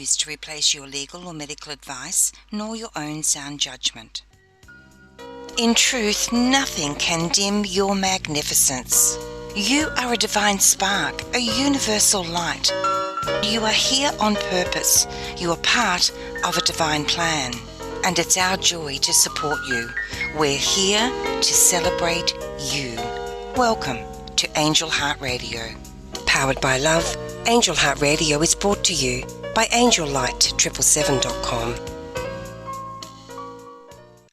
used to replace your legal or medical advice, nor your own sound judgment. In truth, nothing can dim your magnificence. You are a divine spark, a universal light. You are here on purpose. You are part of a divine plan. And it's our joy to support you. We're here to celebrate you. Welcome to Angel Heart Radio. Powered by love, Angel Heart Radio is brought to you by AngelLight777.com.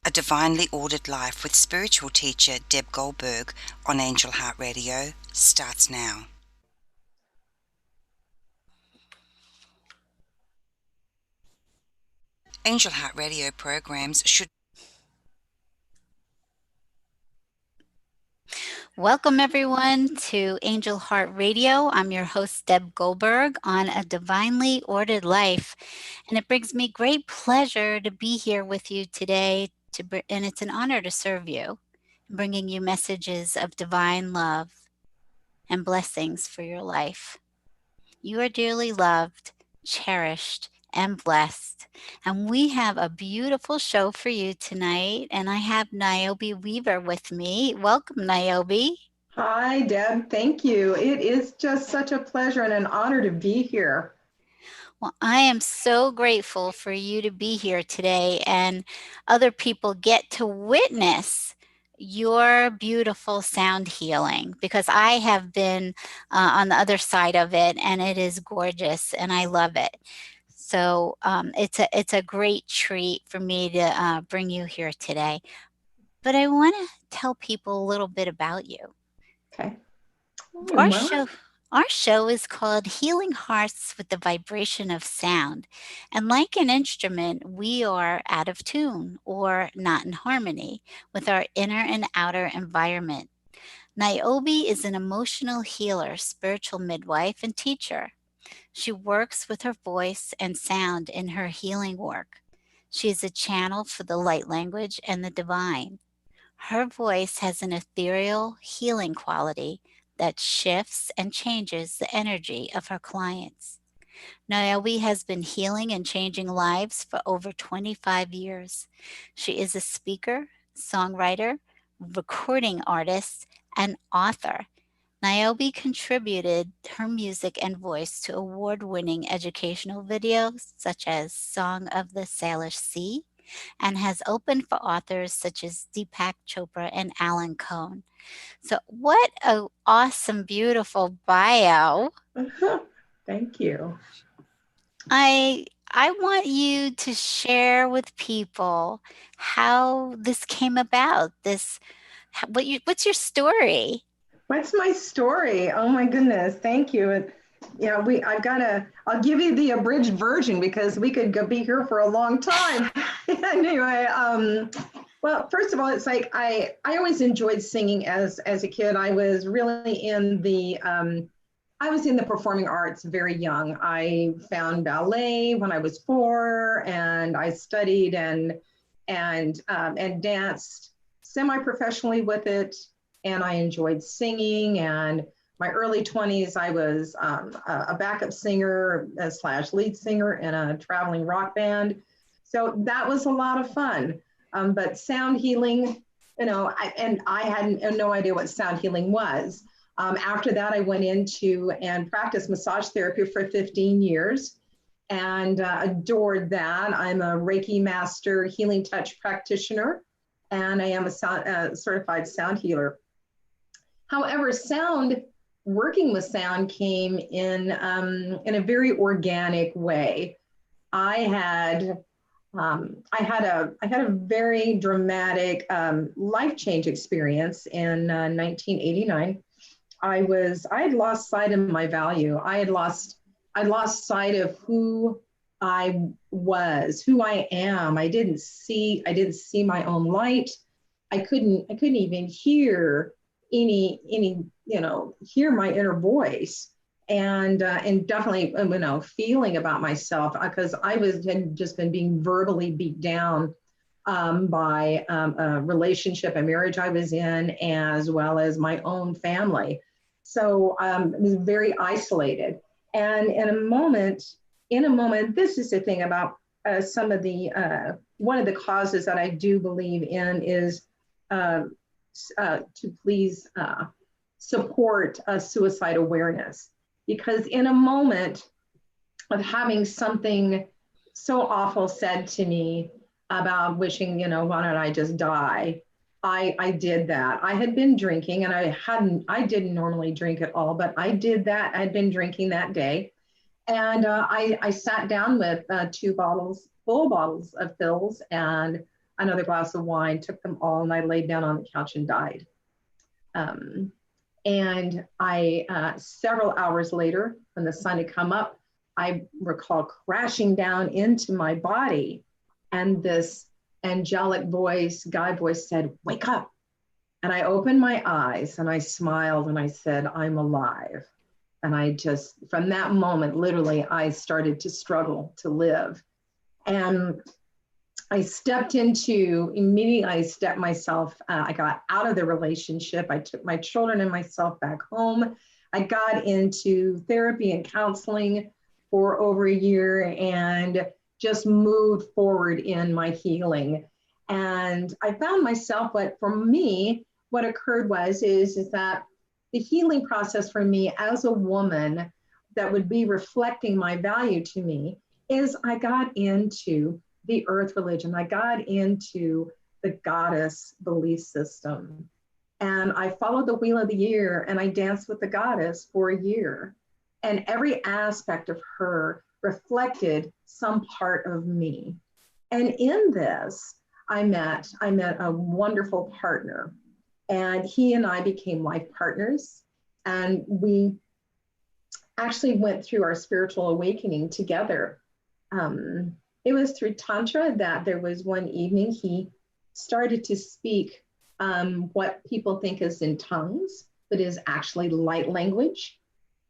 A Divinely Ordered Life with spiritual teacher Deb Goldberg on Angel Heart Radio starts now. Angel Heart Radio programs should... Welcome everyone to Angel Heart Radio. I'm your host Deb Goldberg on A Divinely Ordered Life, and it brings me great pleasure to be here with you today, and it's an honor to serve you, bringing you messages of divine love and blessings for your life. You are dearly loved, cherished, and blessed. And we have a beautiful show for you tonight. And I have Niobe Weaver with me. Welcome, Niobe. Hi, Deb. Thank you. It is just such a pleasure and an honor to be here. Well, I am so grateful for you to be here today, and other people get to witness your beautiful sound healing, because I have been on the other side of it, and it is gorgeous and I love it. So it's a great treat for me to bring you here today. But I want to tell people a little bit about you. Okay. Our show is called Healing Hearts with the Vibration of Sound. And like an instrument, we are out of tune or not in harmony with our inner and outer environment. Niobe is an emotional healer, spiritual midwife, and teacher. She works with her voice and sound in her healing work. She is a channel for the light language and the divine. Her voice has an ethereal healing quality that shifts and changes the energy of her clients. Niobe has been healing and changing lives for over 25 years. She is a speaker, songwriter, recording artist, and author. Niobe contributed her music and voice to award-winning educational videos such as Song of the Salish Sea, and has opened for authors such as Deepak Chopra and Alan Cohn. So what an awesome, beautiful bio. Thank you. I want you to share with people how this came about. What's your story? What's my story? Oh my goodness. Thank you. I'll give you the abridged version because we could be here for a long time. Anyway, well, first of all, it's like I always enjoyed singing as a kid. I was really in the performing arts very young. I found ballet when I was 4, and I studied and danced semi-professionally with it. And I enjoyed singing. And my early 20s, I was a backup singer / lead singer in a traveling rock band. So that was a lot of fun. But sound healing, I had no idea what sound healing was. After that, I went into and practiced massage therapy for 15 years and adored that. I'm a Reiki master healing touch practitioner, and I am a certified sound healer. However, working with sound came in a very organic way. I had a very dramatic life change experience in 1989. I had lost sight of my value. I lost sight of who I was, who I am. I didn't see my own light. I couldn't even hear hear my inner voice, and definitely, feeling about myself, because had just been being verbally beat down by a relationship, a marriage I was in, as well as my own family. So I was very isolated. And in a moment in a moment, this is the thing about some of the, one of the causes that I do believe in is uh, to please support suicide awareness. Because in a moment of having something so awful said to me about wishing, why don't I just die? I did that. I had been drinking and I didn't normally drink at all, but I did that. I'd been drinking that day. And I sat down with full bottles of pills and another glass of wine, took them all, and I laid down on the couch and died. Um, and several hours later, when the sun had come up, I recall crashing down into my body. And this angelic voice, guy voice said, "Wake up." And I opened my eyes and I smiled and I said, "I'm alive." And I just, from that moment, literally, I started to struggle to live. And I I got out of the relationship. I took my children and myself back home. I got into therapy and counseling for over a year and just moved forward in my healing. And I found myself, what occurred is that the healing process for me as a woman that would be reflecting my value to me is I got into the earth religion. I got into the goddess belief system. And I followed the wheel of the year and I danced with the goddess for a year. And every aspect of her reflected some part of me. And in this, I met a wonderful partner. And he and I became life partners. And we actually went through our spiritual awakening together. It was through Tantra that there was one evening he started to speak what people think is in tongues, but is actually light language.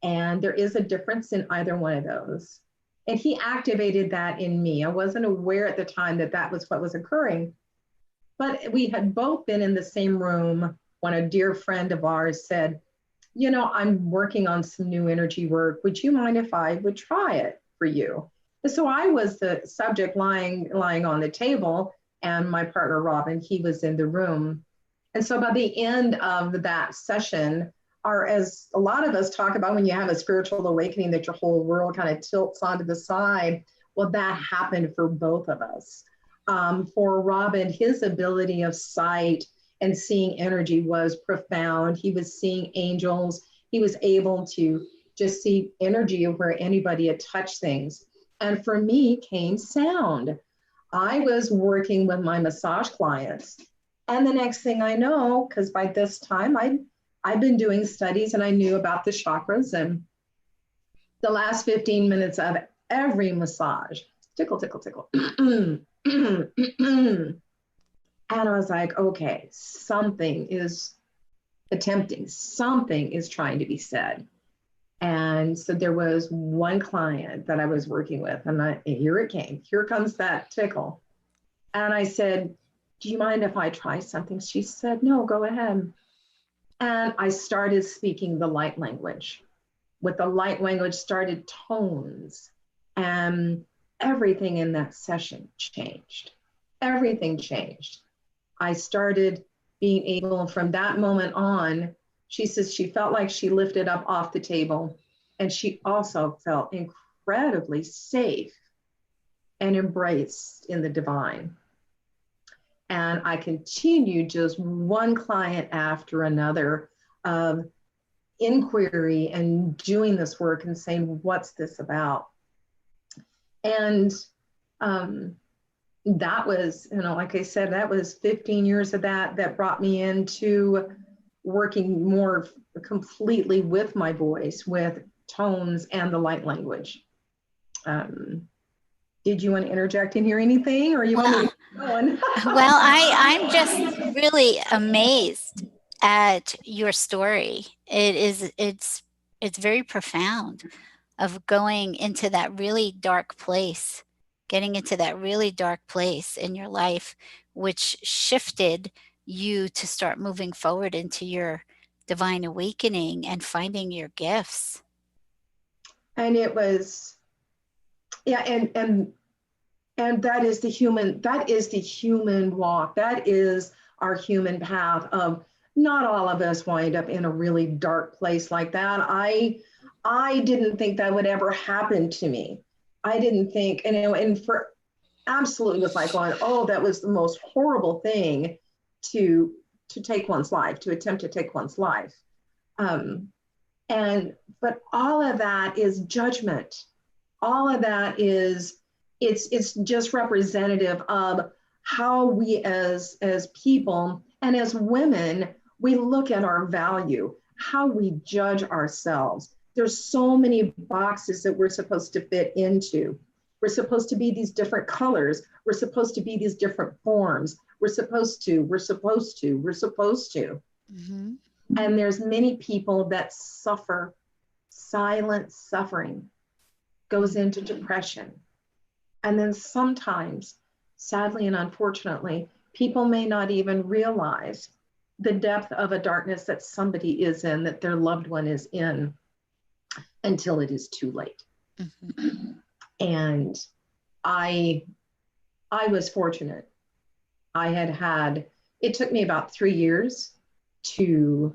And there is a difference in either one of those. And he activated that in me. I wasn't aware at the time that that was what was occurring, but we had both been in the same room when a dear friend of ours said, "I'm working on some new energy work. Would you mind if I would try it for you?" And so I was the subject lying on the table, and my partner, Robin, he was in the room. And so by the end of that session, as a lot of us talk about when you have a spiritual awakening, that your whole world kind of tilts onto the side. Well, that happened for both of us. For Robin, his ability of sight and seeing energy was profound. He was seeing angels. He was able to just see energy of where anybody had touched things. And for me came sound. I was working with my massage clients. And the next thing I know, because by this time I'd been doing studies and I knew about the chakras, and the last 15 minutes of every massage, tickle, tickle, tickle. And I was like, okay, something is trying to be said. And so there was one client that I was working with, and here it came. Here comes that tickle. And I said, "Do you mind if I try something?" She said, "No, go ahead." And I started speaking the light language. With the light language started tones, and everything in that session changed. Everything changed. I started being able, from that moment on, she says she felt like she lifted up off the table, and she also felt incredibly safe and embraced in the divine. And I continued just one client after another of inquiry and doing this work and saying, "What's this about?" And that was, like I said, that was 15 years of that brought me into working more completely with my voice, with tones and the light language. Did you want to interject and hear anything, or you want me to keep going? Well, I'm just really amazed at your story. It's very profound, of going into that really dark place, getting into that really dark place in your life, which shifted you to start moving forward into your divine awakening and finding your gifts. And it was Yeah, and that is the human walk. That is our human path of, not all of us wind up in a really dark place like that. I didn't think that would ever happen to me. I didn't think, and for absolutely was like going, oh, that was the most horrible thing to take one's life, to attempt to take one's life. Um, and but all of that is judgment. All of that is, it's just representative of how we as people and as women, we look at our value, how we judge ourselves. There's so many boxes that we're supposed to fit into. We're supposed to be these different colors. We're supposed to be these different forms. We're supposed to. Mm-hmm. And there's many people that suffer. Silent suffering goes into depression. And then sometimes, sadly and unfortunately, people may not even realize the depth of a darkness that somebody is in, that their loved one is in, until it is too late. Mm-hmm. And I was fortunate. It took me about 3 years to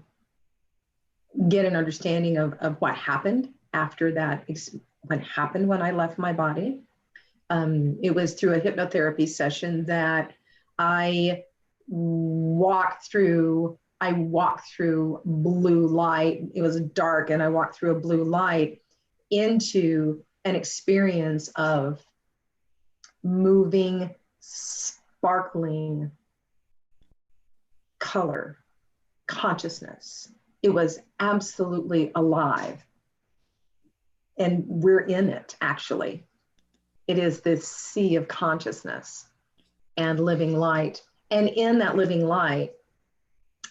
get an understanding of what happened after that, what happened when I left my body. It was through a hypnotherapy session that I walked through blue light. It was dark, and I walked through a blue light into an experience of moving, sparkling color, consciousness. It was absolutely alive. And we're in it, actually. It is this sea of consciousness and living light. And in that living light,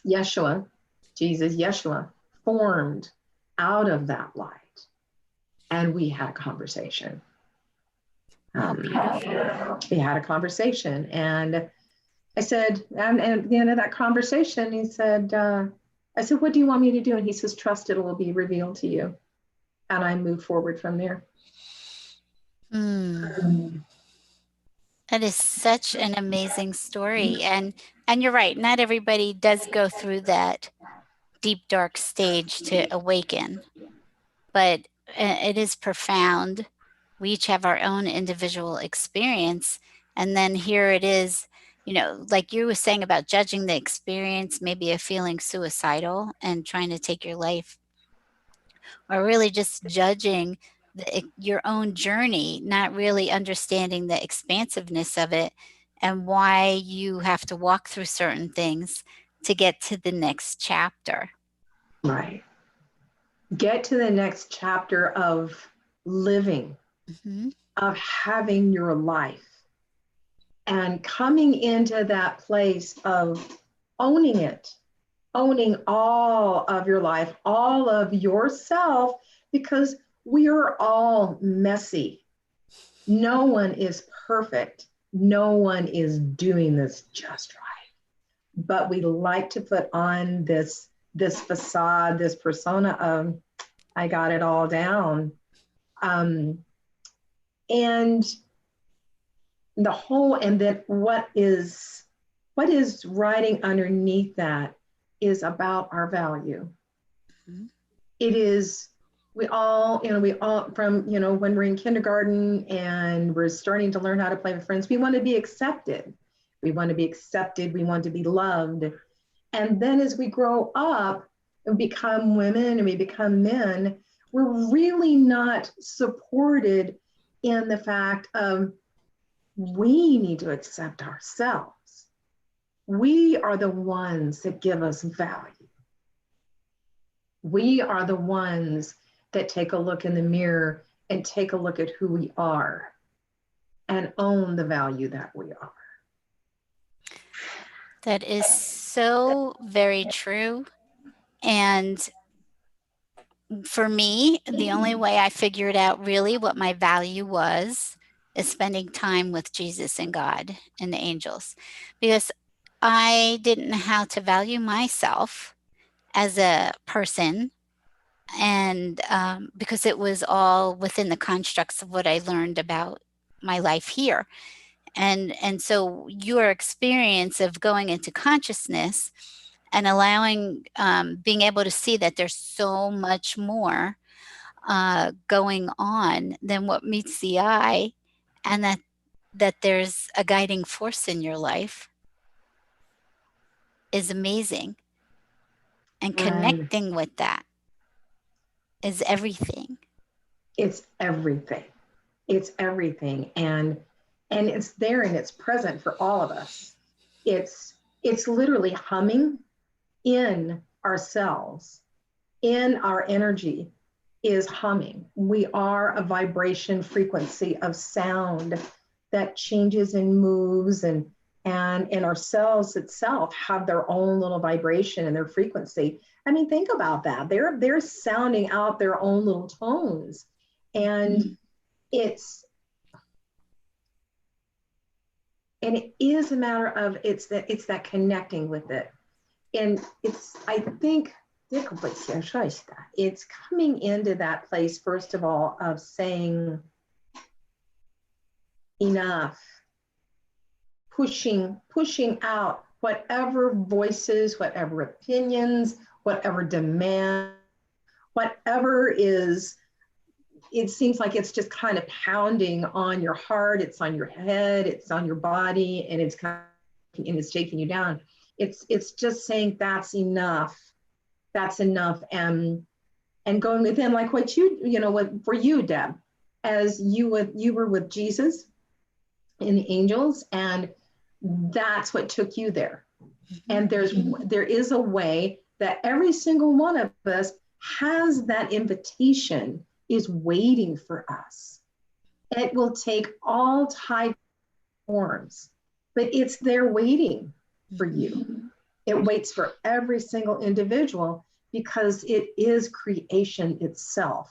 Yeshua, Yeshua, formed out of that light. And we had a conversation. Oh, beautiful. We had a conversation. And I said, and at the end of that conversation, he said, I said, what do you want me to do? And he says, trust, it will be revealed to you. And I moved forward from there. That is such an amazing story. And you're right, not everybody does go through that deep, dark stage to awaken, but it is profound. We each have our own individual experience. And then here it is, like you were saying about judging the experience, maybe of feeling suicidal and trying to take your life, or really just judging your own journey, not really understanding the expansiveness of it and why you have to walk through certain things to get to the next chapter. Right. Get to the next chapter of living, Mm-hmm. of having your life, and coming into that place of owning it, owning all of your life, all of yourself, because we are all messy. No one is perfect. No one is doing this just right. But we like to put on this facade, this persona of, I got it all down. And then what is riding underneath that is about our value. Mm-hmm. It is, we all from, when we're in kindergarten and we're starting to learn how to play with friends, we want to be accepted. We want to be accepted. We want to be loved. And then as we grow up and become women and we become men, we're really not supported in the fact of, we need to accept ourselves. We are the ones that give us value. We are the ones that take a look in the mirror and take a look at who we are and own the value that we are. That is so very true. And for me, the only way I figured out really what my value was is spending time with Jesus and God and the angels, because I didn't know how to value myself as a person And because it was all within the constructs of what I learned about my life here. And so your experience of going into consciousness and allowing, being able to see that there's so much more going on than what meets the eye, and that there's a guiding force in your life is amazing. And connecting with that is everything. It's everything. It's everything. And it's there and it's present for all of us. It's literally humming in ourselves, in our energy is humming. We are a vibration frequency of sound that changes and moves, and our cells itself have their own little vibration and their frequency. I mean, think about that. They're sounding out their own little tones. And it is a matter of it's that connecting with it. And I think it's coming into that place, first of all, of saying enough, pushing out whatever voices, whatever opinions, whatever demand, whatever is, it seems like it's just kind of pounding on your heart, it's on your head, it's on your body, and it's taking you down. It's just saying that's enough. That's enough. And going within, like what for you, Deb, as you were with Jesus and the angels, and that's what took you there. And there is a way that every single one of us has that invitation, is waiting for us. It will take all types of forms, but it's there waiting for you. It waits for every single individual because it is creation itself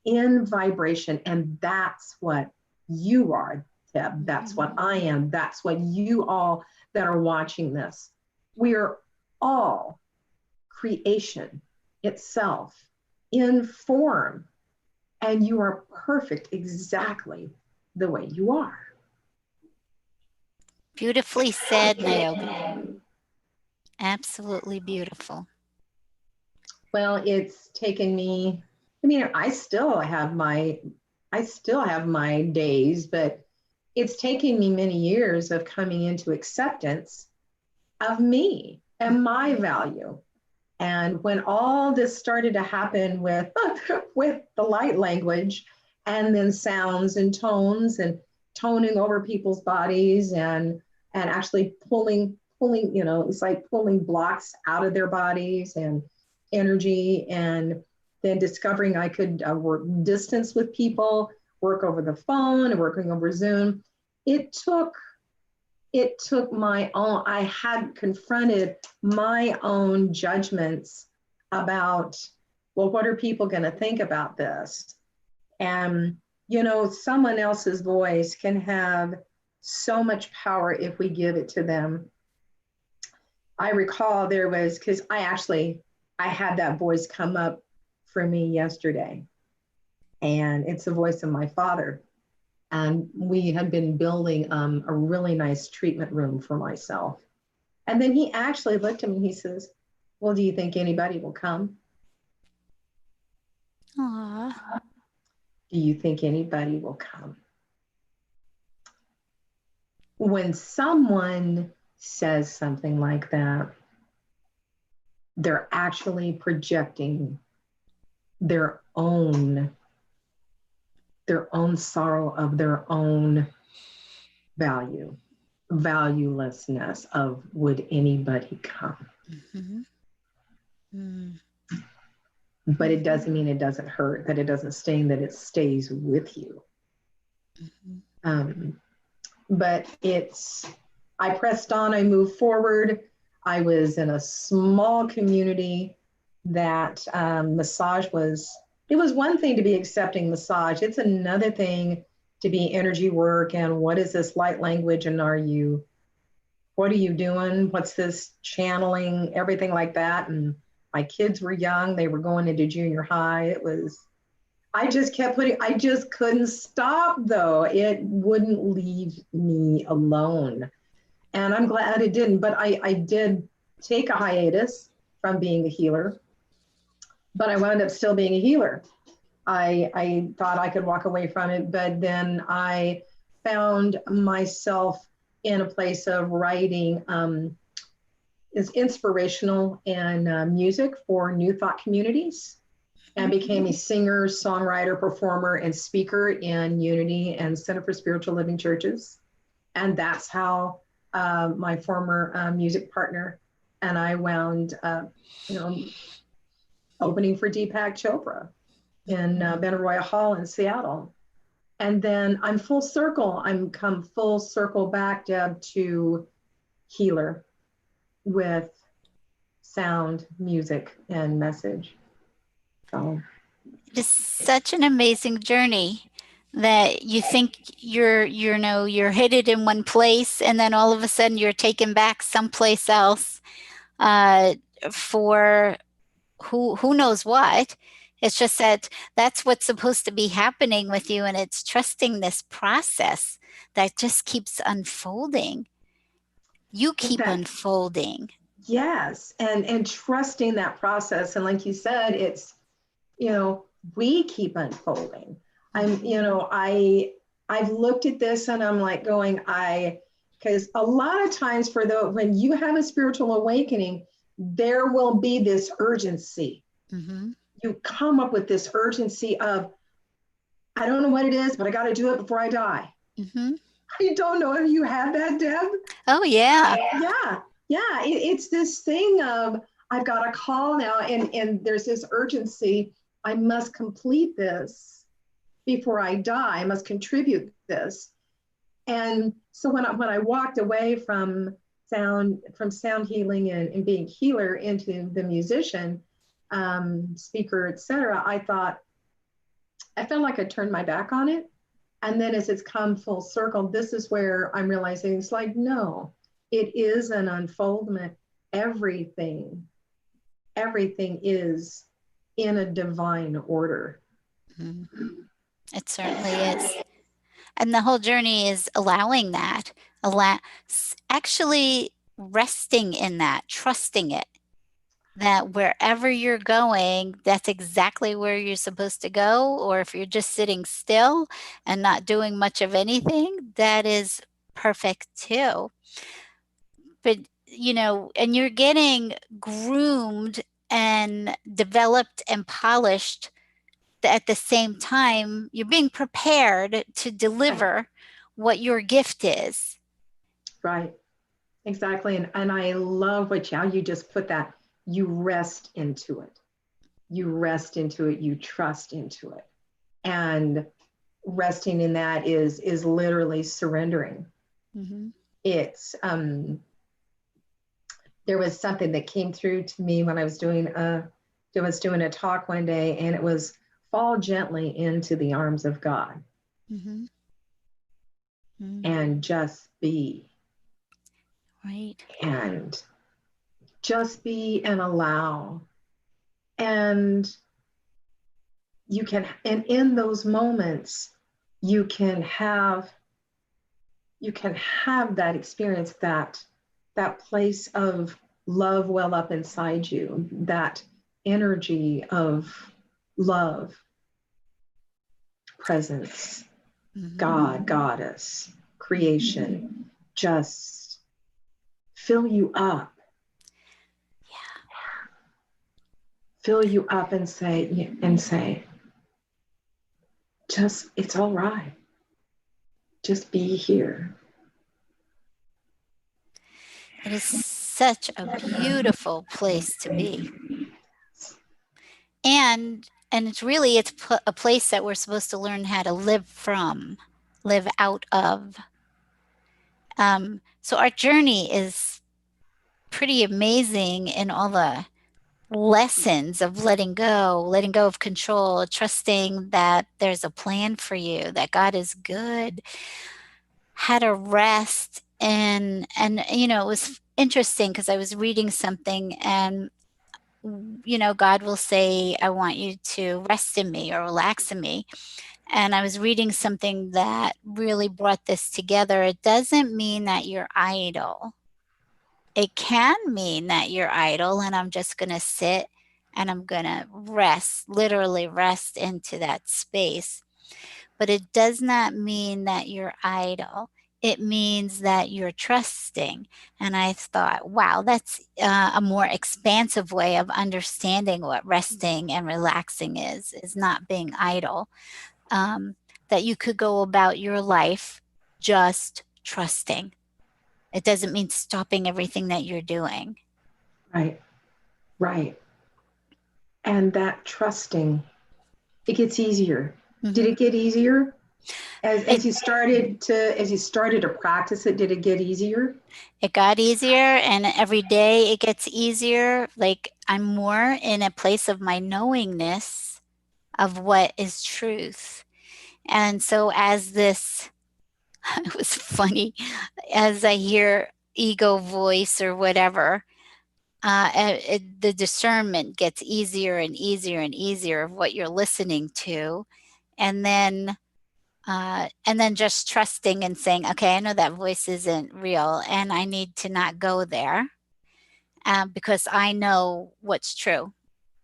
in vibration. And that's what you are, Deb. That's what I am. That's what you all that are watching this. We are all creation itself in form. And you are perfect exactly the way you are. Beautifully said, Niobe. Absolutely beautiful. Well, it's taken me, I mean, I still have my days, but it's taken me many years of coming into acceptance of me and my value. And when all this started to happen with the light language, and then sounds and tones and toning over people's bodies, and actually pulling, it's like pulling blocks out of their bodies and energy, and then discovering I could work distance with people, work over the phone and working over Zoom. It took my own, I had confronted my own judgments about, well, what are people going to think about this? And, someone else's voice can have so much power if we give it to them. I recall because I had that voice come up for me yesterday, and it's the voice of my father. And we had been building a really nice treatment room for myself. And then he actually looked at me and he says, well, do you think anybody will come? Aww. Do you think anybody will come? When someone says something like that, they're actually projecting their own sorrow of their own valuelessness of would anybody come? But it doesn't mean it doesn't hurt, that it doesn't sting, that it stays with you. But I pressed on, I moved forward. I was in a small community that massage it was one thing to be accepting massage. It's another thing to be energy work, and what is this light language, and what are you doing? What's this channeling, everything like that. And My kids were young. They were going into junior high. It was, I just kept putting, I just couldn't stop though. It wouldn't leave me alone. And I'm glad it didn't, but I did take a hiatus from being a healer, but I wound up still being a healer. I thought I could walk away from it, but then I found myself in a place of writing is inspirational and music for New Thought communities, and became a singer, songwriter, performer, and speaker in Unity and Center for Spiritual Living churches. And that's how my former music partner and I wound you know, opening for Deepak Chopra in Benaroya Hall in Seattle. And then I'm full circle. I'm come full circle back, Deb, to healer with sound, music, and message. So it is such an amazing journey that you think you're headed in one place, and then all of a sudden you're taken back someplace else for who knows what. It's just that that's what's supposed to be happening with you, and it's trusting this process that just keeps unfolding. You keep unfolding. Yes, and trusting that process. And like you said, it's, we keep unfolding. I've looked at this and I'm like going, because a lot of times when you have a spiritual awakening, there will be this urgency. Mm-hmm. You come up with this urgency of, I don't know what it is, but I got to do it before I die. Mm-hmm. I don't know if you had that, Deb. Oh, yeah. Yeah. It's this thing of, I've got a call now, and there's this urgency. I must complete this before I die. I must contribute this. And so when I walked away from sound healing and being healer into the musician, speaker, etc., I felt like I turned my back on it. And then as it's come full circle, this is where I'm realizing it's like, no, it is an unfoldment. Everything is in a divine order. Mm-hmm. It certainly is. And the whole journey is allowing that, actually resting in that, trusting it, that wherever you're going, that's exactly where you're supposed to go. Or if you're just sitting still and not doing much of anything, that is perfect too. But, and you're getting groomed and developed and polished at the same time. You're being prepared to deliver what your gift is. Right. Exactly. And I love how you just put that. You rest into it. You rest into it. You trust into it. And resting in that is literally surrendering. Mm-hmm. It's there was something that came through to me when I was doing a talk one day, and it was fall gently into the arms of God. Mm-hmm. Mm-hmm. And just be. Right. And just be and allow. And you can, and in those moments, you can have that experience, that place of love well up inside you, that energy of love, presence, Mm-hmm. God, goddess, creation, just fill you up. Yeah. Fill you up and say, just, it's all right. Just be here. It is such a beautiful place to be. And it's really, it's a place that we're supposed to learn how to live from, live out of. So our journey is pretty amazing in all the lessons of letting go of control, trusting that there's a plan for you, that God is good, how to rest. And it was interesting because I was reading something, and God will say, I want you to rest in me or relax in me. And I was reading something that really brought this together. It doesn't mean that you're idle. It can mean that you're idle and I'm just going to sit and I'm going to rest, literally rest into that space. But it does not mean that you're idle. It means that you're trusting. And I thought, wow, that's a more expansive way of understanding what resting and relaxing is not being idle. That you could go about your life just trusting. It doesn't mean stopping everything that you're doing. Right. Right. And that trusting, it gets easier. Did it get easier as you started to practice it? Did it get easier? It got easier, and every day it gets easier. Like I'm more in a place of my knowingness of what is truth. And so as this, it was funny, as I hear ego voice or whatever, the discernment gets easier and easier and easier of what you're listening to. And then just trusting and saying, okay, I know that voice isn't real and I need to not go there, because I know what's true.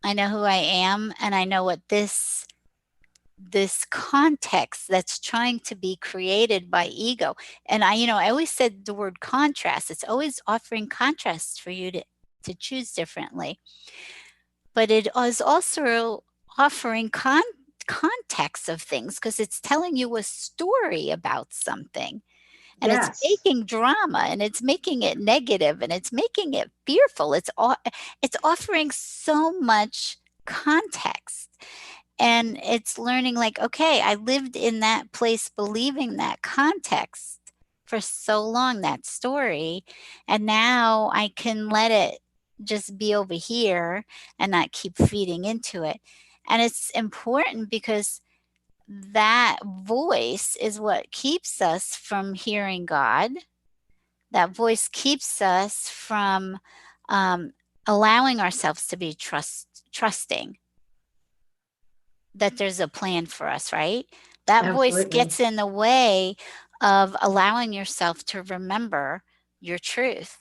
I know who I am and I know what this context that's trying to be created by ego. And I always said the word contrast. It's always offering contrasts for you to choose differently. But it is also offering context of things because it's telling you a story about something. And it's Yes. making drama and it's making it negative and it's making it fearful. It's offering so much context. And it's learning like, okay, I lived in that place believing that context for so long, that story. And now I can let it just be over here and not keep feeding into it. And it's important because that voice is what keeps us from hearing God. That voice keeps us from allowing ourselves to be trusting that there's a plan for us, right? That voice Absolutely. gets in the way of allowing yourself to remember your truth.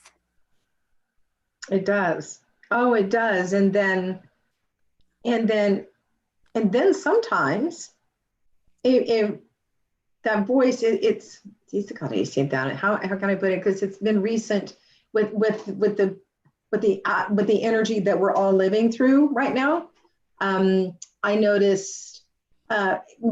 It does. Oh, it does. And then and then sometimes if that voice it's how do you say that? How can I put it? Because it's been recent with the energy that we're all living through right now. I noticed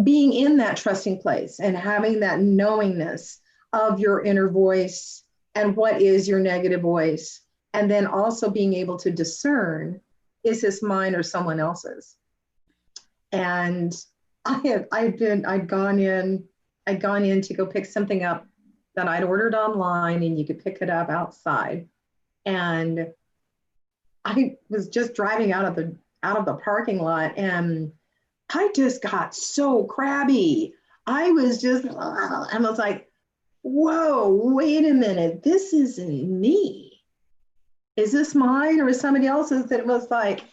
being in that trusting place and having that knowingness of your inner voice and what is your negative voice, and then also being able to discern, is this mine or someone else's? And I'd gone in to go pick something up that I'd ordered online, and you could pick it up outside. And I was just driving out of the parking lot, and I just got so crabby. I was just, and I was like, whoa, wait a minute, this isn't me. Is this mine or is somebody else's? That it was like,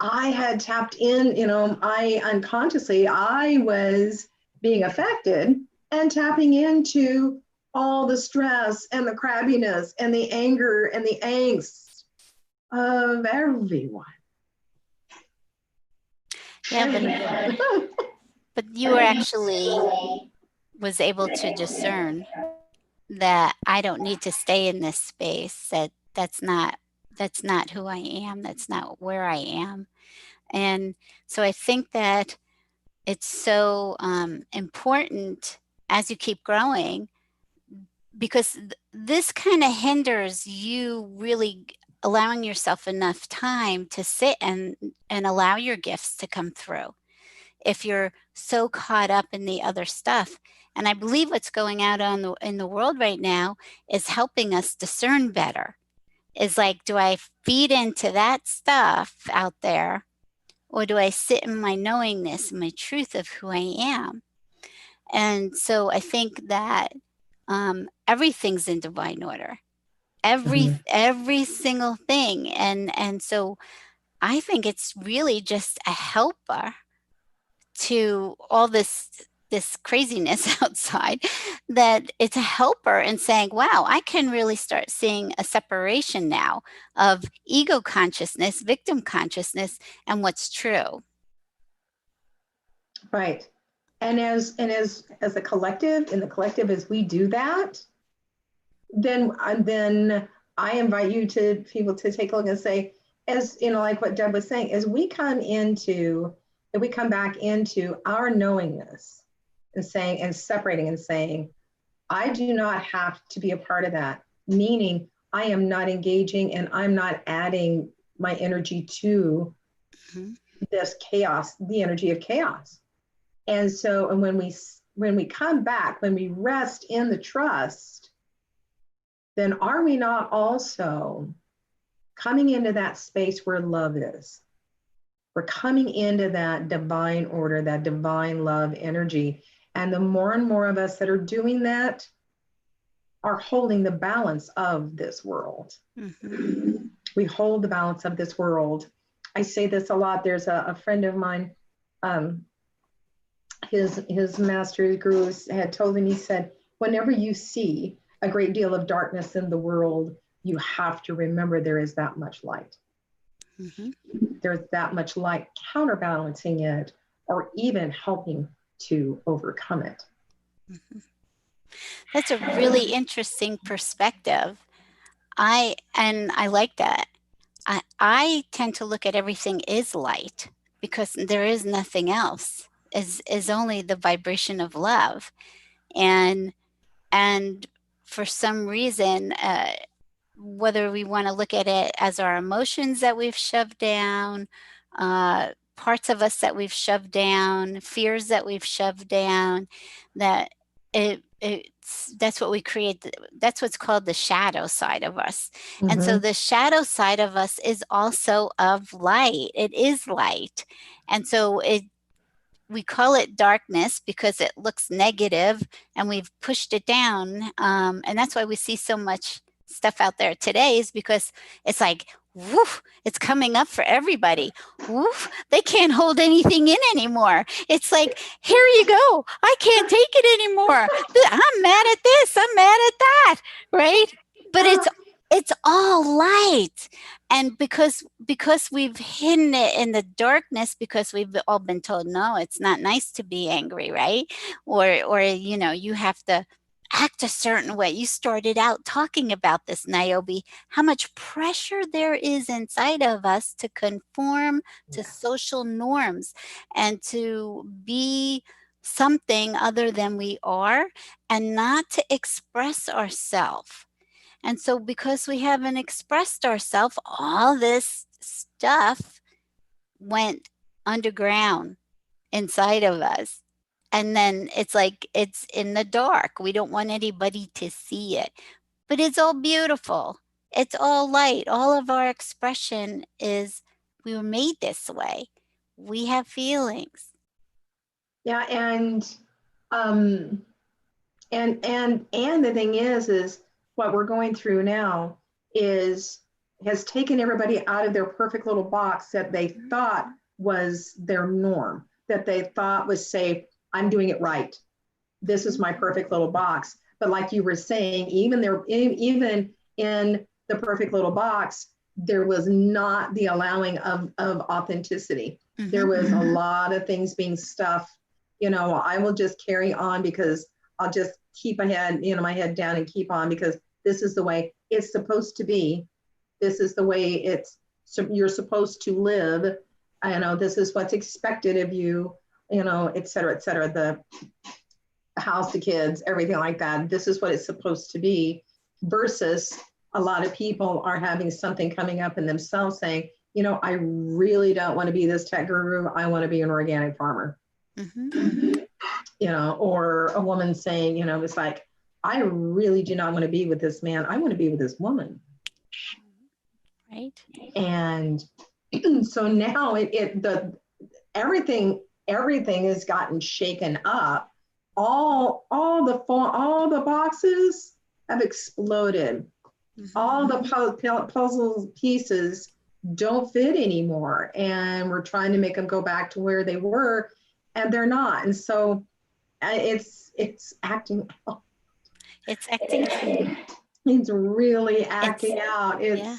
I had tapped in, I unconsciously, I was being affected and tapping into all the stress and the crabbiness and the anger and the angst of everyone. Yeah, but you were actually was able to discern that I don't need to stay in this space. That's not who I am. That's not where I am. And so I think that it's so important as you keep growing, because this kind of hinders you really allowing yourself enough time to sit and allow your gifts to come through. If you're so caught up in the other stuff, and I believe what's going out in the world right now is helping us discern better. Is like, do I feed into that stuff out there, or do I sit in my knowingness, my truth of who I am? And so I think that everything's in divine order. Every single thing. And so I think it's really just a helper to all this craziness outside, that it's a helper in saying, wow, I can really start seeing a separation now of ego consciousness, victim consciousness, and what's true. Right. And as a collective, in the collective, as we do that, then I invite you to people to take a look and say, as you know, like what Deb was saying, as we come back into our knowingness and saying and separating and saying, I do not have to be a part of that, meaning I am not engaging and I'm not adding my energy to this chaos, the energy of chaos. And so, and when we come back, when we rest in the trust, then are we not also coming into that space where love is? We're coming into that divine order, that divine love energy. And the more and more of us that are doing that are holding the balance of this world. Mm-hmm. We hold the balance of this world. I say this a lot. There's a friend of mine, his master guru had told him, he said, whenever you see a great deal of darkness in the world, you have to remember there is that much light. Mm-hmm. There's that much light counterbalancing it or even helping to overcome it. Mm-hmm. That's a really interesting perspective. I like that. I tend to look at everything is light, because there is nothing else, is only the vibration of love. And for some reason, whether we want to look at it as our emotions that we've shoved down, parts of us that we've shoved down, fears that we've shoved down, that that's what we create. That's what's called the shadow side of us. Mm-hmm. And so the shadow side of us is also of light. It is light. And so we call it darkness because it looks negative and we've pushed it down. And that's why we see so much stuff out there today, is because it's like, woof, it's coming up for everybody. Woof, they can't hold anything in anymore. It's like, here you go. I can't take it anymore. I'm mad at this. I'm mad at that. Right? But it's all light. And because we've hidden it in the darkness, because we've all been told, no, it's not nice to be angry, right? Or you know, you have to act a certain way. You started out talking about this, Niobe, how much pressure there is inside of us to conform to social norms and to be something other than we are, and not to express ourselves. And so because we haven't expressed ourselves, all this stuff went underground inside of us. And then it's like it's in the dark. We don't want anybody to see it. But it's all beautiful. It's all light. All of our expression is, we were made this way. We have feelings. Yeah, and the thing is what we're going through now has taken everybody out of their perfect little box that they thought was their norm, that they thought was safe. I'm doing it right. This is my perfect little box. But like you were saying, even in the perfect little box, there was not the allowing of authenticity. Mm-hmm. There was a lot of things being stuffed. You know, I will just carry on because I'll just keep my head down and keep on because this is the way it's supposed to be. This is the way you're supposed to live. I know this is what's expected of you, you know, et cetera, the house, the kids, everything like that. This is what it's supposed to be, versus a lot of people are having something coming up in themselves saying, you know, I really don't want to be this tech guru. I want to be an organic farmer. Mm-hmm. You know, or a woman saying, you know, it's like, I really do not want to be with this man. I want to be with this woman. Right. And so now everything has gotten shaken up. All the boxes have exploded. Mm-hmm. All the puzzle pieces don't fit anymore. And we're trying to make them go back to where they were, and they're not. And so it's acting out. It's acting. It's really acting out. Yeah.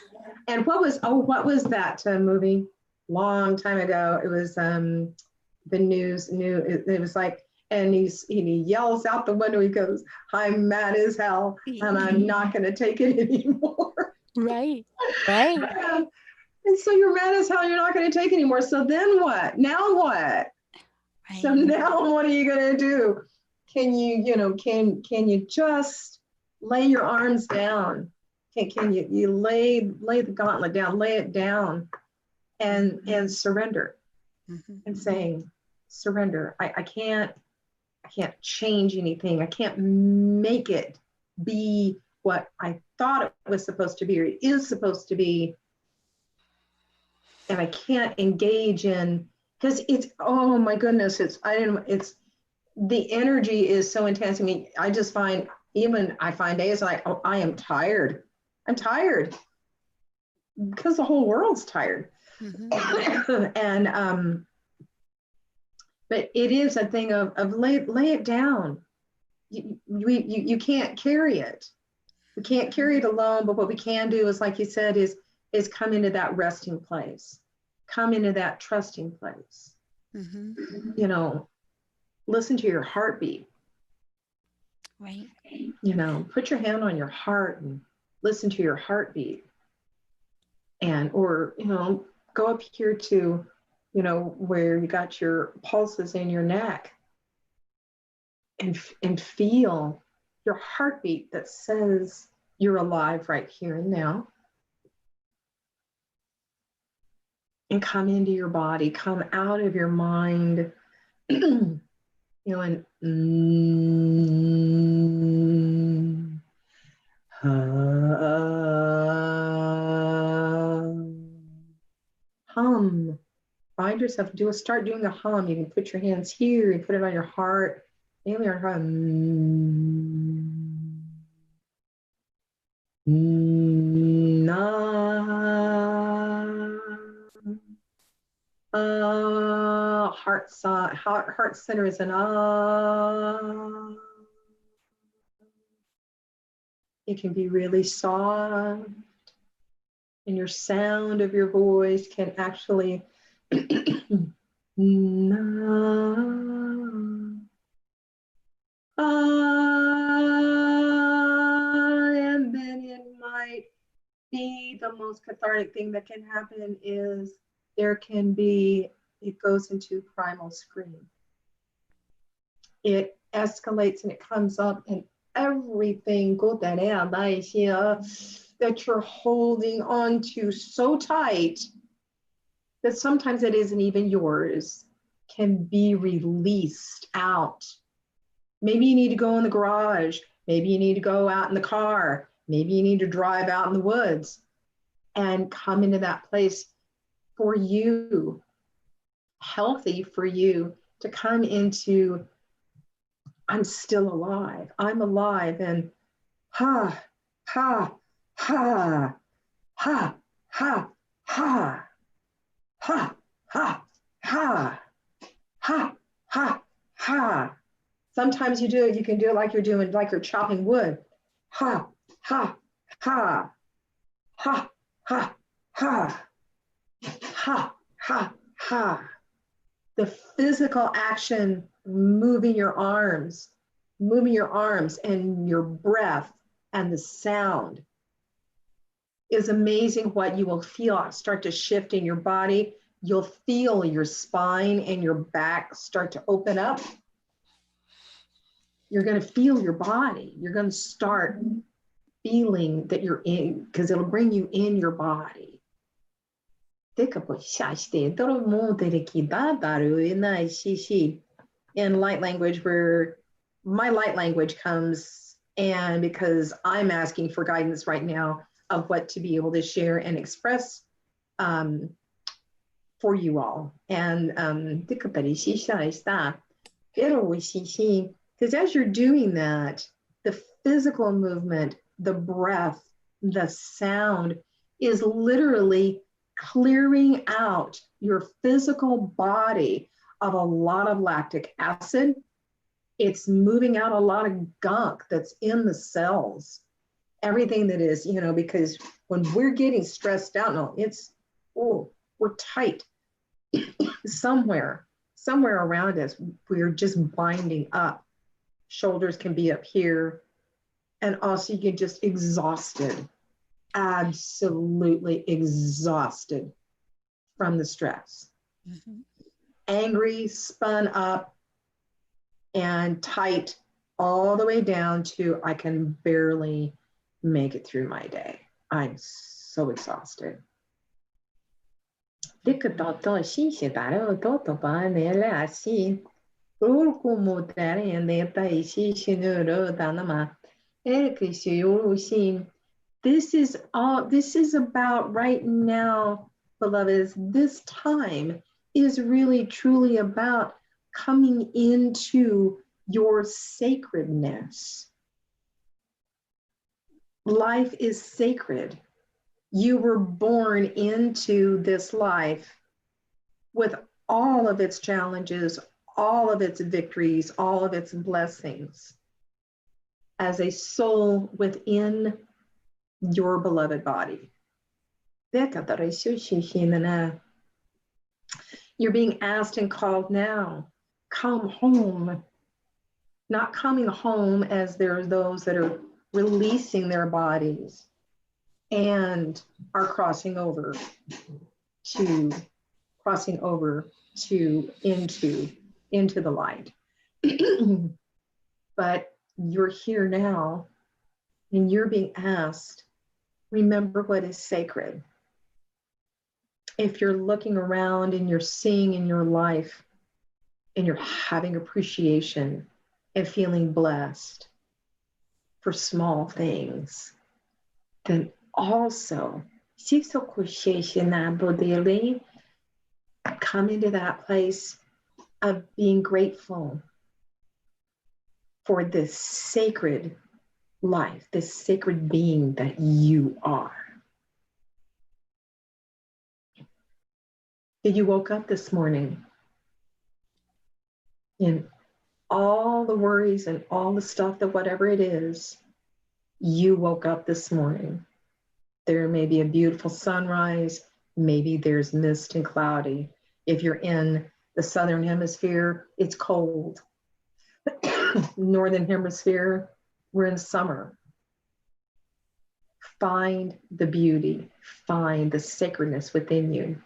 And what was that movie? Long time ago. It was the news. It was like, and he yells out the window. He goes, "I'm mad as hell, and I'm not going to take it anymore." Right. Right. And so you're mad as hell. You're not going to take it anymore. So then what? Now what? Right. So now what are you going to do? Can you just lay your arms down? Can you lay the gauntlet down, lay it down, and surrender, and saying, surrender. I can't change anything. I can't make it be what I thought it was supposed to be or it is supposed to be. And I can't engage in, because it's, oh my goodness, it's the energy is so intense. I mean, I just find, I find days like, oh, I am tired. I'm tired because the whole world's tired. And but it is a thing of lay it down. You can't carry it. We can't carry it alone, but what we can do is, like you said, is come into that resting place, come into that trusting place. Listen to your heartbeat. Right. Put your hand on your heart and listen to your heartbeat. Or go up here to, where you got your pulses in your neck, and feel your heartbeat that says you're alive right here and now. And come into your body, come out of your mind, and hum. Find yourself, start doing a hum. You can put your hands here and put it on your heart. Maybe your heart. Heart center is an ah. It can be really soft, and your sound of your voice can actually and then it might be the most cathartic thing that can happen is it goes into primal scream. It escalates and it comes up, and everything that you're holding on to so tight that sometimes it isn't even yours can be released out. Maybe you need to go in the garage. Maybe you need to go out in the car. Maybe you need to drive out in the woods and come into that place for you, healthy for you, to come into, I'm still alive. I'm alive. And ha, ha, ha, ha, ha, ha, ha, ha, ha, ha, ha, ha. Sometimes you can do it like you're chopping wood. Ha, ha, ha, ha, ha, ha, ha, ha, ha. The physical action, moving your arms and your breath and the sound is amazing what you will feel start to shift in your body. You'll feel your spine and your back start to open up. You're going to feel your body. You're going to start feeling that you're in, because it'll bring you in your body. In light language, where my light language comes, and because I'm asking for guidance right now of what to be able to share and express for you all. And because as you're doing that, the physical movement, the breath, the sound is literally clearing out your physical body of a lot of lactic acid. It's moving out a lot of gunk that's in the cells. Everything that is, because when we're getting stressed out, no, we're tight. somewhere around us, we're just binding up. Shoulders can be up here. And also you get just exhausted, absolutely exhausted from the stress. Mm-hmm. Angry, spun up, and tight all the way down to I can barely make it through my day. I'm so exhausted. This is about right now, beloveds. This time is really truly about coming into your sacredness. Life is sacred. You were born into this life with all of its challenges, all of its victories, all of its blessings, as a soul within your beloved body. You're being asked and called now, come home. Not coming home as there are those that are releasing their bodies and are crossing over into the light. But you're here now and you're being asked, remember what is sacred. If you're looking around and you're seeing in your life and you're having appreciation and feeling blessed for small things, then also come into that place of being grateful for this sacred life, this sacred being that you are. You woke up this morning and all the worries and all the stuff that whatever it is, you woke up this morning. There may be a beautiful sunrise, maybe there's mist and cloudy. If you're in the southern hemisphere, it's cold. Northern hemisphere, we're in summer. Find the beauty, find the sacredness within you.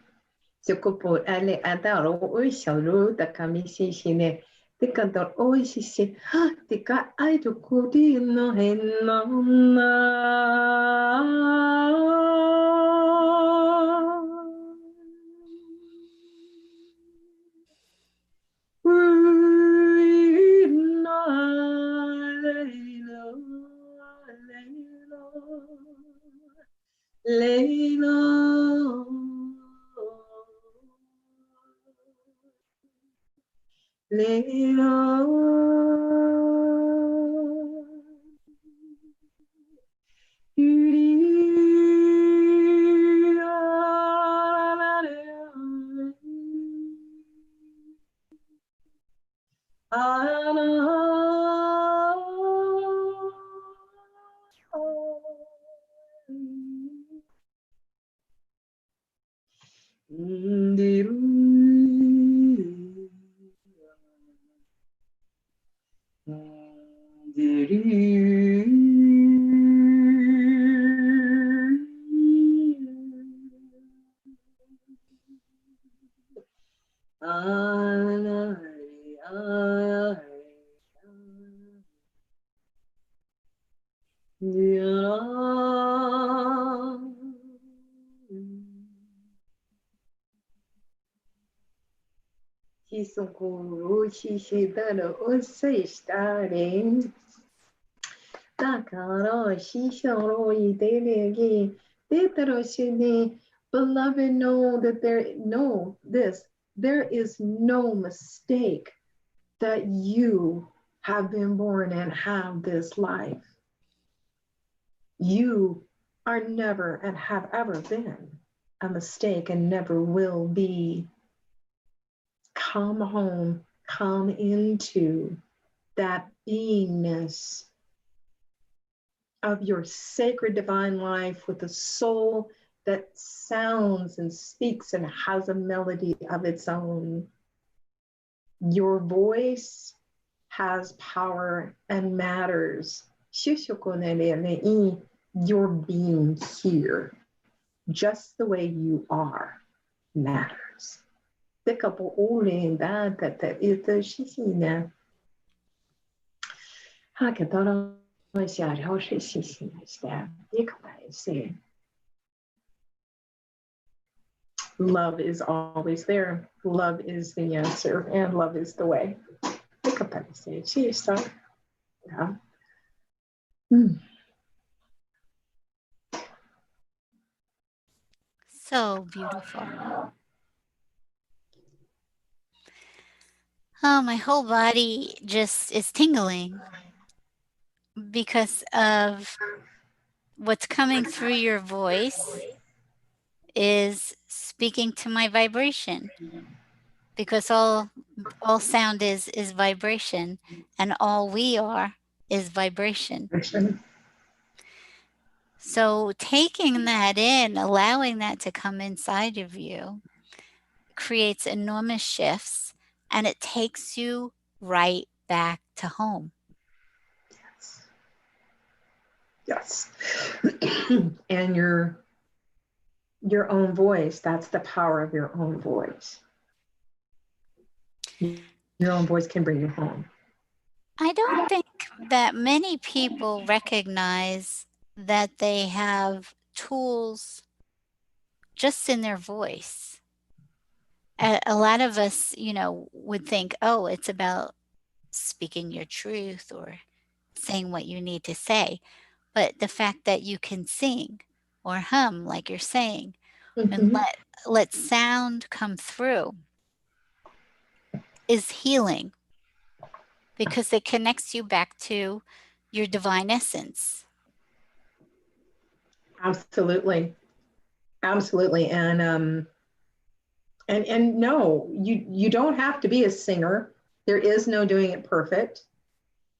Beloved, know that there is no mistake that you have been born and have this life. You are never and have ever been a mistake and never will be. Come home, come into that beingness of your sacred divine life with a soul that sounds and speaks and has a melody of its own. Your voice has power and matters. Your being here, just the way you are, matters. Love is always there. Love is the answer, and love is the way. Yeah. So beautiful. Oh, my whole body just is tingling because of what's coming through your voice is speaking to my vibration, because all sound is vibration, and all we are is vibration. So taking that in, allowing that to come inside of you, creates enormous shifts, and it takes you right back to home. Yes. And your own voice, that's the power of your own voice. Your own voice can bring you home. I don't think that many people recognize that they have tools just in their voice. A lot of us, would think, oh, it's about speaking your truth or saying what you need to say. But the fact that you can sing or hum, like you're saying, and let sound come through is healing, because it connects you back to your divine essence. Absolutely. Absolutely. And no, you don't have to be a singer. There is no doing it perfect.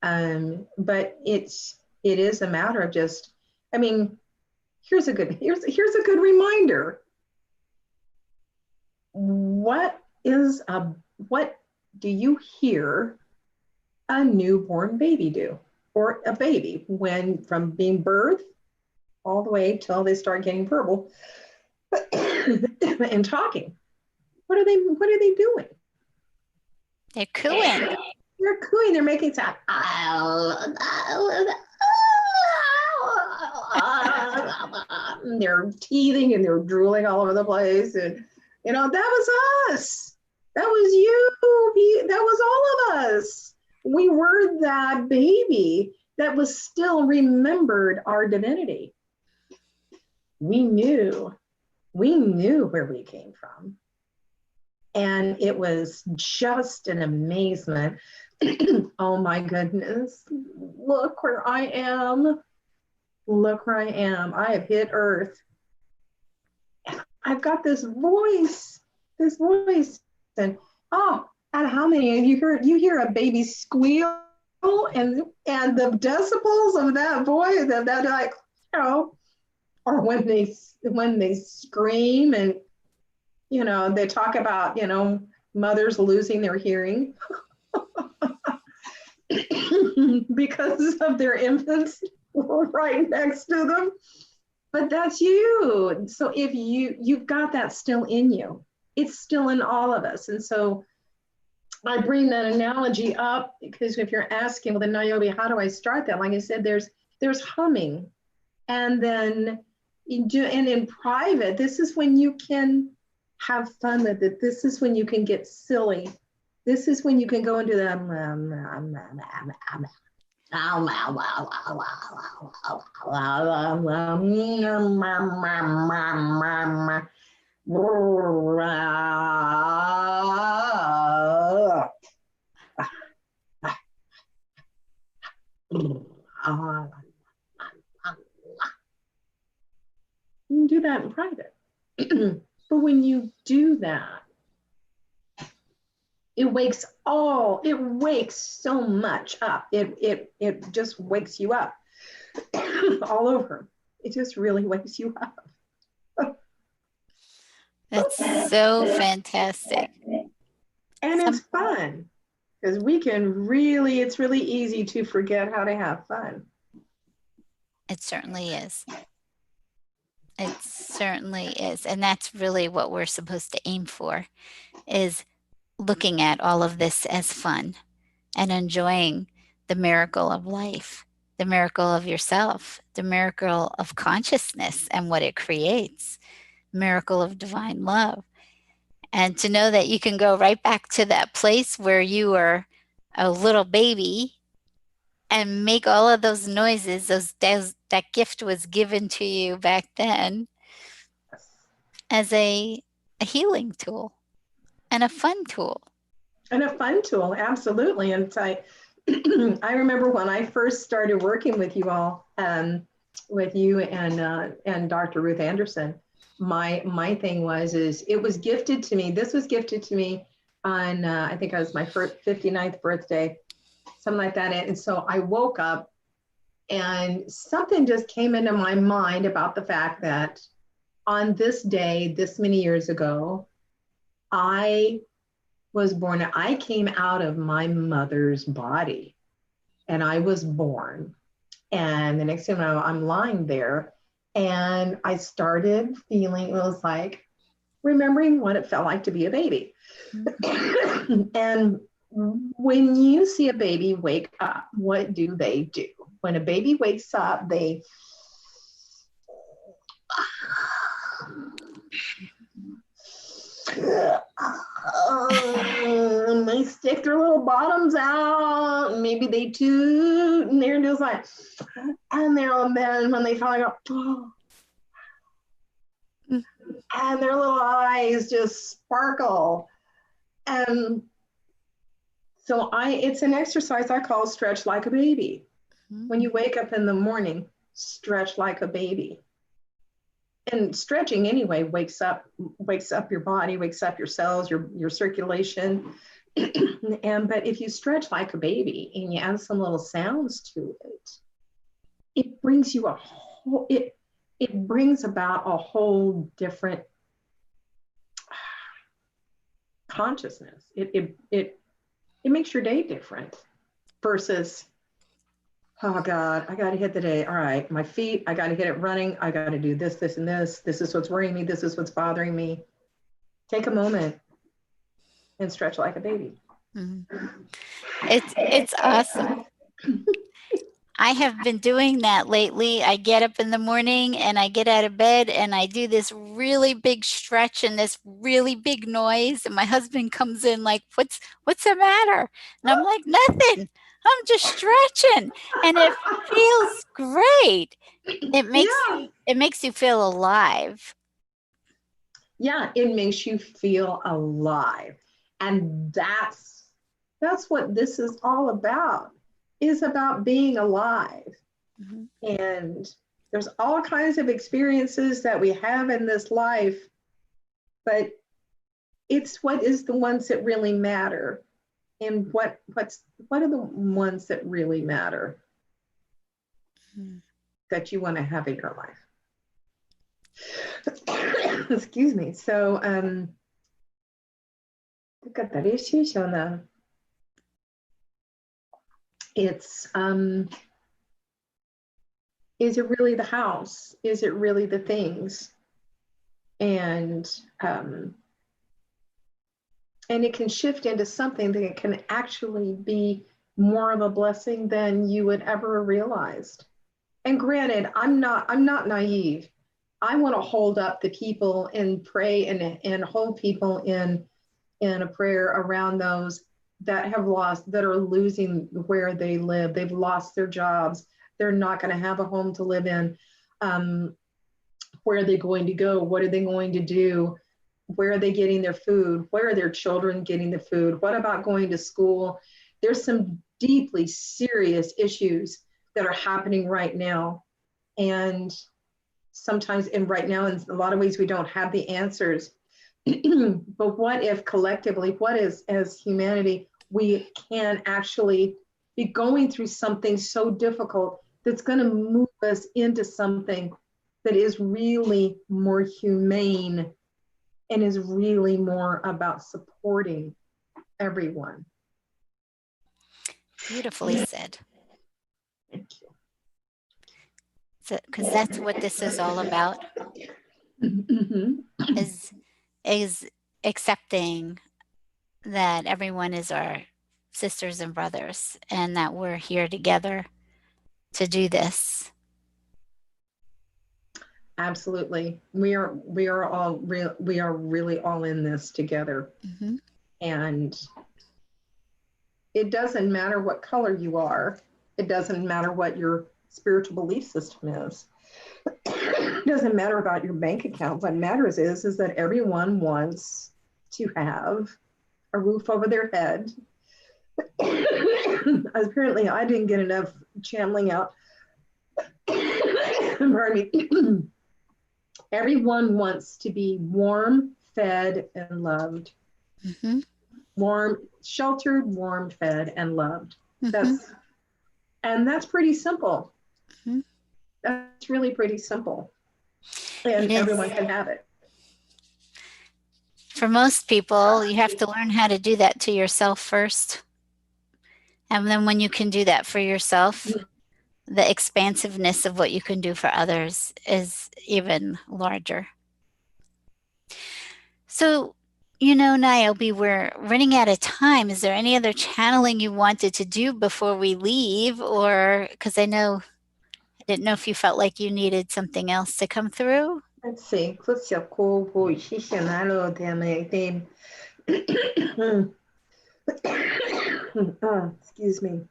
But it is a matter of just, I mean, here's a good reminder. What do you hear a newborn baby do, or a baby, when from being birthed all the way till they start getting verbal and talking? What are they doing? They're cooing. They're cooing. They're making sound. They're teething and they're drooling all over the place. And, that was us. That was you. That was all of us. We were that baby that was still remembered our divinity. We knew where we came from. And it was just an amazement. Oh my goodness. Look where I am. Look where I am. I have hit Earth. I've got this voice. And and how many of you hear a baby squeal, and the decibels of that voice, that like, or when they scream, and they talk about, mothers losing their hearing because of their infants right next to them. But that's you. So if you've got that still in you, it's still in all of us. And so I bring that analogy up because if you're asking, well, then Niobe, how do I start that? Like I said, there's humming, and then and in private, this is when you can have fun with it. This is when you can get silly. This is when you can go into the do that in private. But when you do that, it wakes so much up. It just wakes you up all over. It just really wakes you up. That's so fantastic. And it's fun because it's really easy to forget how to have fun. It certainly is. It certainly is. And that's really what we're supposed to aim for, is looking at all of this as fun and enjoying the miracle of life, the miracle of yourself, the miracle of consciousness and what it creates, miracle of divine love. And to know that you can go right back to that place where you were a little baby and make all of those noises, that gift was given to you back then as a healing tool and a fun tool. And a fun tool, absolutely. And I remember when I first started working with you all, with you and Dr. Ruth Anderson, my thing was it was gifted to me. This was gifted to me on I think it was my 59th birthday, something like that. And so I woke up and something just came into my mind about the fact that on this day, this many years ago, I was born. I came out of my mother's body and I was born. And the next thing I'm lying there and I started feeling, it was like remembering what it felt like to be a baby. Mm-hmm. And when you see a baby wake up, what do they do? When a baby wakes up, they they stick their little bottoms out, maybe they toot, and they're just like, and then when they finally go, and their little eyes just sparkle. And so it's an exercise I call stretch like a baby. Mm-hmm. When you wake up in the morning, stretch like a baby. And stretching anyway wakes up your body, wakes up your cells, your circulation. But if you stretch like a baby and you add some little sounds to it, it brings you it brings about a whole different consciousness. It makes your day different versus, oh God, I got to hit the day. All right, my feet, I got to hit it running. I got to do this, this, and this. This is what's worrying me. This is what's bothering me. Take a moment and stretch like a baby. Mm-hmm. It's awesome. I have been doing that lately. I get up in the morning and I get out of bed and I do this really big stretch and this really big noise. And my husband comes in like, what's the matter? And I'm like, nothing. I'm just stretching. And it feels great. It makes you feel alive. Yeah, it makes you feel alive. And that's what this is all about. Is about being alive. Mm-hmm. And there's all kinds of experiences that we have in this life, but it's what is the ones that really matter, and what are the ones that really matter, mm-hmm. that you want to have in your life. Excuse me. So it's is it really the house? Is it really the things? And it can shift into something that can actually be more of a blessing than you would ever realized. And granted, I'm not naive. I want to hold up the people and pray and hold people in a prayer around those that have lost, that are losing where they live. They've lost their jobs. They're not going to have a home to live in. Where are they going to go? What are they going to do? Where are they getting their food? Where are their children getting the food? What about going to school? There's some deeply serious issues that are happening right now. And sometimes, and right now in a lot of ways we don't have the answers. But what if collectively, what is, as humanity, we can actually be going through something so difficult that's going to move us into something that is really more humane and is really more about supporting everyone. Beautifully said. Thank you. Because that's what this is all about, is accepting that everyone is our sisters and brothers, and that we're here together to do this. Absolutely. We are really all in this together. Mm-hmm. And it doesn't matter what color you are. It doesn't matter what your spiritual belief system is. It doesn't matter about your bank account. What matters is that everyone wants to have a roof over their head. Apparently, I didn't get enough channeling out. Pardon me. Everyone wants to be warm, fed, and loved. Mm-hmm. Warm, sheltered, warm, fed, and loved. Mm-hmm. That's pretty simple. Mm-hmm. That's really pretty simple. And everyone can have it. For most people, you have to learn how to do that to yourself first. And then when you can do that for yourself, the expansiveness of what you can do for others is even larger. So, Niobe, we're running out of time. Is there any other channeling you wanted to do before we leave? Or, because I didn't know if you felt like you needed something else to come through. Let's see. Excuse me.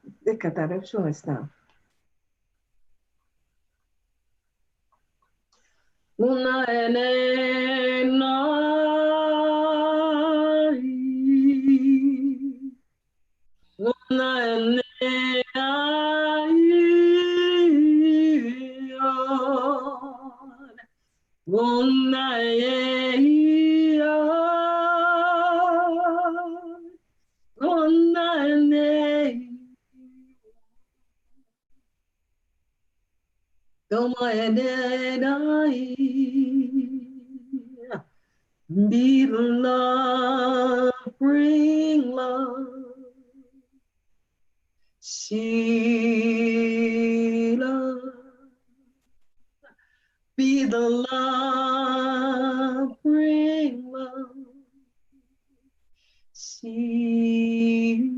Be the love, bring love. See love. Be the love, bring love. See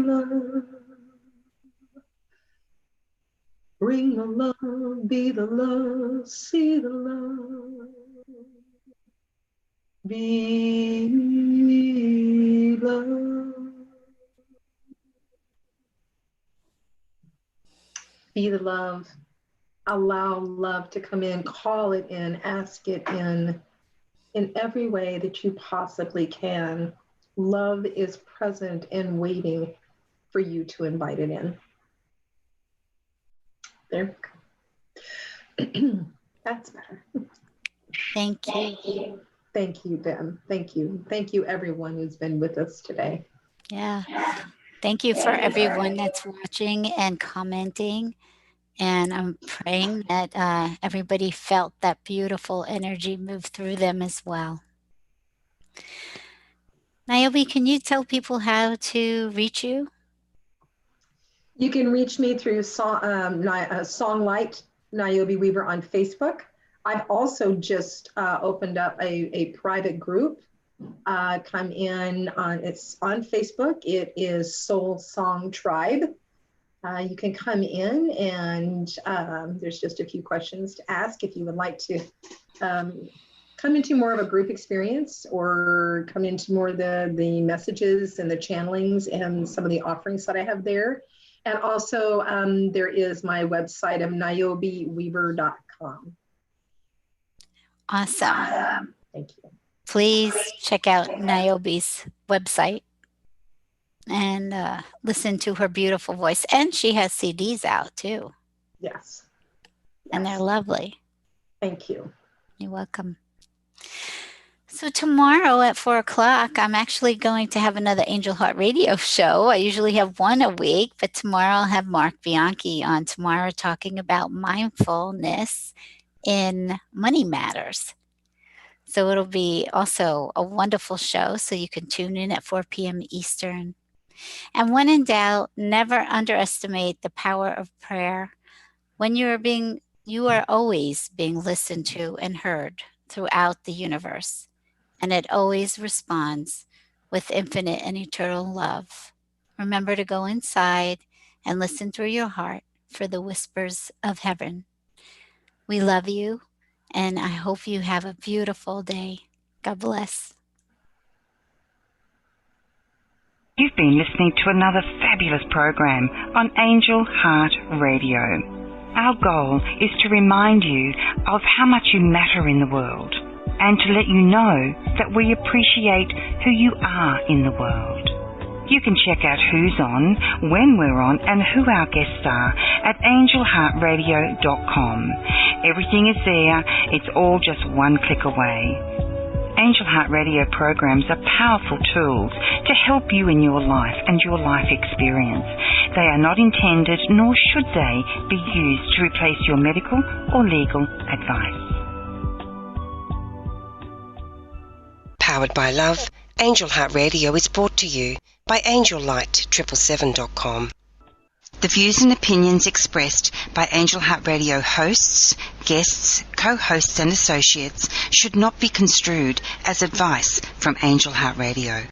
love. Bring the love, be the love, see the love. Be love. Be the love. Allow love to come in, call it in, ask it in every way that you possibly can. Love is present and waiting for you to invite it in. There. That's better. Thank you. Thank you, Ben. Thank you. Thank you, everyone who's been with us today. Yeah. Thank you for everyone that's watching and commenting. And I'm praying that everybody felt that beautiful energy move through them as well. Niobe, can you tell people how to reach you? You can reach me through Songlight Niobe Weaver on Facebook. I've also just opened up a private group. Come in it's on Facebook. It is Soul Song Tribe. You can come in and there's just a few questions to ask if you would like to come into more of a group experience or come into more of the messages and the channelings and some of the offerings that I have there. And also there is my website of niobeweaver.com. Awesome. Thank you. Please check out Niobe's website and listen to her beautiful voice. And she has CDs out too. Yes. And they're lovely. Thank you. You're welcome. So tomorrow at 4 o'clock, I'm actually going to have another Angel Heart Radio show. I usually have one a week, but tomorrow I'll have Mark Bianchi on tomorrow talking about mindfulness in money matters. So it'll be also a wonderful show, so you can tune in at 4 p.m. Eastern. And when in doubt, never underestimate the power of prayer. When you are always being listened to and heard throughout the universe, and it always responds with infinite and eternal love. Remember to go inside and listen through your heart for the whispers of heaven. We love you, and I hope you have a beautiful day. God bless. You've been listening to another fabulous program on Angel Heart Radio. Our goal is to remind you of how much you matter in the world and to let you know that we appreciate who you are in the world. You can check out who's on, when we're on, and who our guests are at angelheartradio.com. Everything is there. It's all just one click away. Angel Heart Radio programs are powerful tools to help you in your life and your life experience. They are not intended, nor should they, be used to replace your medical or legal advice. Powered by love, Angel Heart Radio is brought to you by AngelLight777.com. The views and opinions expressed by Angel Heart Radio hosts, guests, co-hosts and associates should not be construed as advice from Angel Heart Radio.